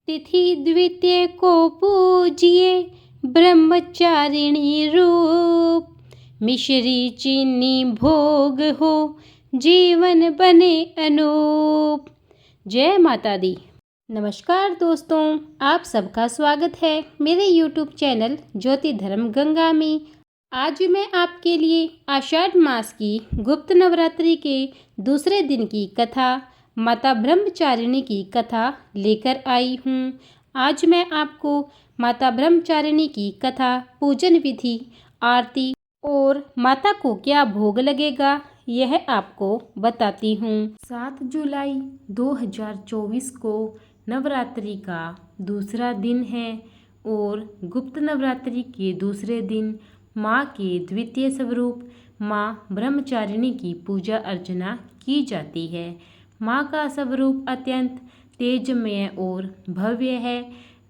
तिथि द्वितीय को पूजिए ब्रह्मचारिणी रूप। मिश्री चीनी भोग हो जीवन बने अनूप। जय माता दी। नमस्कार दोस्तों, आप सबका स्वागत है मेरे YouTube चैनल ज्योति धर्म गंगा में। आज मैं आपके लिए आषाढ़ मास की गुप्त नवरात्रि के दूसरे दिन की कथा माता ब्रह्मचारिणी की कथा लेकर आई हूँ। आज मैं आपको माता ब्रह्मचारिणी की कथा, पूजन विधि, आरती और माता को क्या भोग लगेगा यह आपको बताती हूँ। 7 जुलाई 2024 को नवरात्रि का दूसरा दिन है और गुप्त नवरात्रि के दूसरे दिन माँ के द्वितीय स्वरूप माँ ब्रह्मचारिणी की पूजा अर्चना की जाती है। माँ का स्वरूप अत्यंत तेजमय और भव्य है।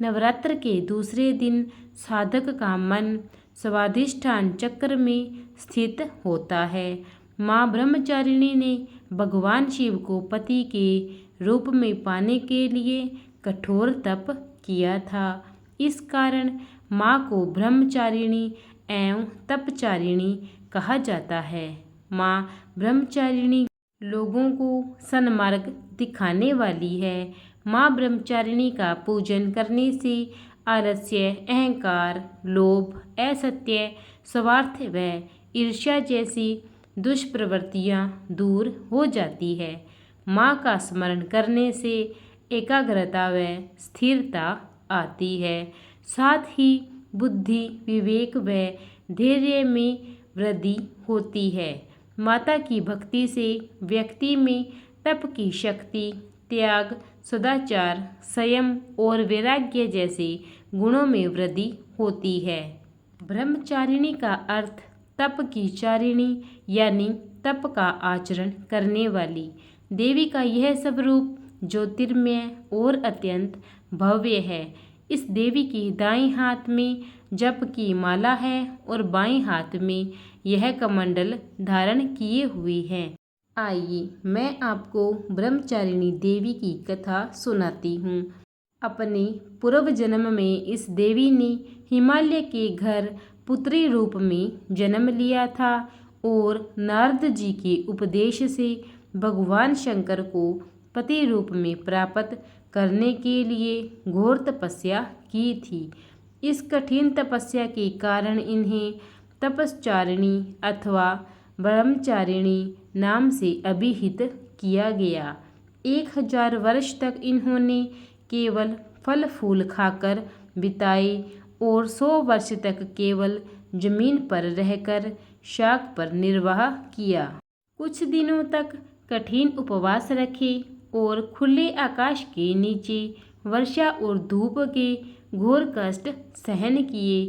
नवरात्र के दूसरे दिन साधक का मन स्वाधिष्ठान चक्र में स्थित होता है। माँ ब्रह्मचारिणी ने भगवान शिव को पति के रूप में पाने के लिए कठोर तप किया था। इस कारण माँ को ब्रह्मचारिणी एवं तपचारिणी कहा जाता है। माँ ब्रह्मचारिणी लोगों को सन्मार्ग दिखाने वाली है। माँ ब्रह्मचारिणी का पूजन करने से आलस्य, अहंकार, लोभ, असत्य, स्वार्थ व ईर्ष्या जैसी दुष्प्रवृत्तियाँ दूर हो जाती है। माँ का स्मरण करने से एकाग्रता व स्थिरता आती है। साथ ही बुद्धि, विवेक व धैर्य में वृद्धि होती है। माता की भक्ति से व्यक्ति में तप की शक्ति, त्याग, सदाचार, संयम और वैराग्य जैसे गुणों में वृद्धि होती है। ब्रह्मचारिणी का अर्थ तप की चारिणी यानी तप का आचरण करने वाली। देवी का यह स्वरूप ज्योतिर्मय और अत्यंत भव्य है। इस देवी की दाईं हाथ में जप की माला है और बाएं हाथ में यह कमंडल धारण किए हुई है। आइए मैं आपको ब्रह्मचारिणी देवी की कथा सुनाती हूँ। अपने पूर्व जन्म में इस देवी ने हिमालय के घर पुत्री रूप में जन्म लिया था और नारद जी के उपदेश से भगवान शंकर को पति रूप में प्राप्त करने के लिए घोर तपस्या की थी। इस कठिन तपस्या के कारण इन्हें तपश्चारिणी अथवा ब्रह्मचारिणी नाम से अभिहित किया गया। 1000 वर्ष तक इन्होंने केवल फल फूल खाकर बिताए और 100 वर्ष तक केवल जमीन पर रहकर शाक पर निर्वाह किया। कुछ दिनों तक कठिन उपवास रखे और खुले आकाश के नीचे वर्षा और धूप के घोर कष्ट सहन किए।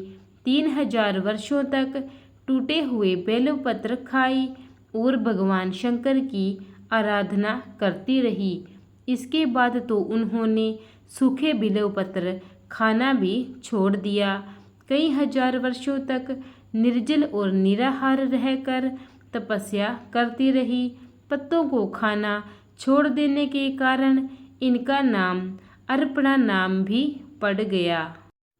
3000 वर्षों तक टूटे हुए बेलपत्र खाई और भगवान शंकर की आराधना करती रही। इसके बाद तो उन्होंने सूखे बेलपत्र खाना भी छोड़ दिया। कई हजार वर्षों तक निर्जल और निराहार रहकर तपस्या करती रही। पत्तों को खाना छोड़ देने के कारण इनका नाम अर्पणा नाम भी पड़ गया।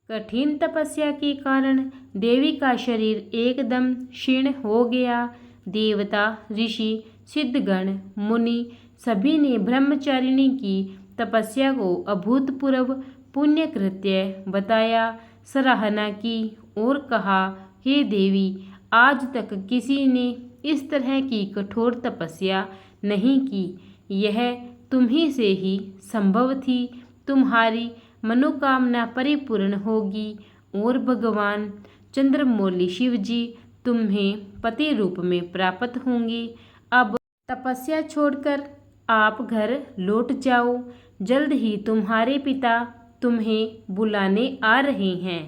कठिन तपस्या के कारण देवी का शरीर एकदम क्षीण हो गया। देवता, ऋषि, सिद्धगण, मुनि सभी ने ब्रह्मचारिणी की तपस्या को अभूतपूर्व पुण्य कृत्य बताया, सराहना की और कहा, हे देवी, आज तक किसी ने इस तरह की कठोर तपस्या नहीं की। यह तुम्ही से ही संभव थी। तुम्हारी मनोकामना परिपूर्ण होगी और भगवान चंद्रमौली शिव जी तुम्हें पति रूप में प्राप्त होंगे। अब तपस्या छोड़कर आप घर लौट जाओ। जल्द ही तुम्हारे पिता तुम्हें बुलाने आ रहे हैं।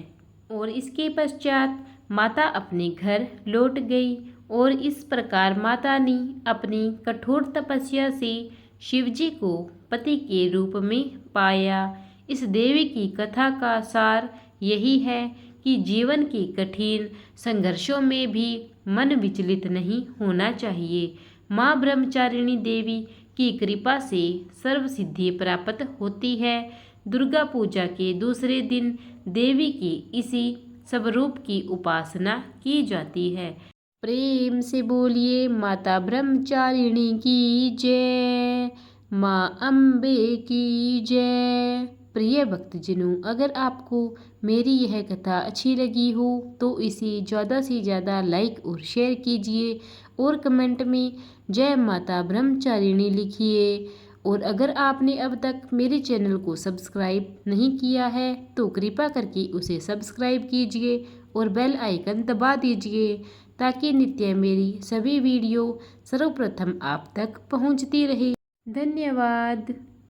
और इसके पश्चात माता अपने घर लौट गई और इस प्रकार माता ने अपनी कठोर तपस्या से शिवजी को पति के रूप में पाया। इस देवी की कथा का सार यही है कि जीवन के कठिन संघर्षों में भी मन विचलित नहीं होना चाहिए। माँ ब्रह्मचारिणी देवी की कृपा से सर्व सिद्धि प्राप्त होती है। दुर्गा पूजा के दूसरे दिन देवी की इसी स्वरूप की उपासना की जाती है। प्रेम से बोलिए माता ब्रह्मचारिणी की जय, माँ अम्बे की जय। प्रिय भक्तजनों, अगर आपको मेरी यह कथा अच्छी लगी हो तो इसे ज़्यादा से ज़्यादा लाइक और शेयर कीजिए और कमेंट में जय माता ब्रह्मचारिणी लिखिए। और अगर आपने अब तक मेरे चैनल को सब्सक्राइब नहीं किया है तो कृपा करके उसे सब्सक्राइब कीजिए और बेल आइकन दबा दीजिए ताकि नित्य मेरी सभी वीडियो सर्वप्रथम आप तक पहुंचती रहे। धन्यवाद।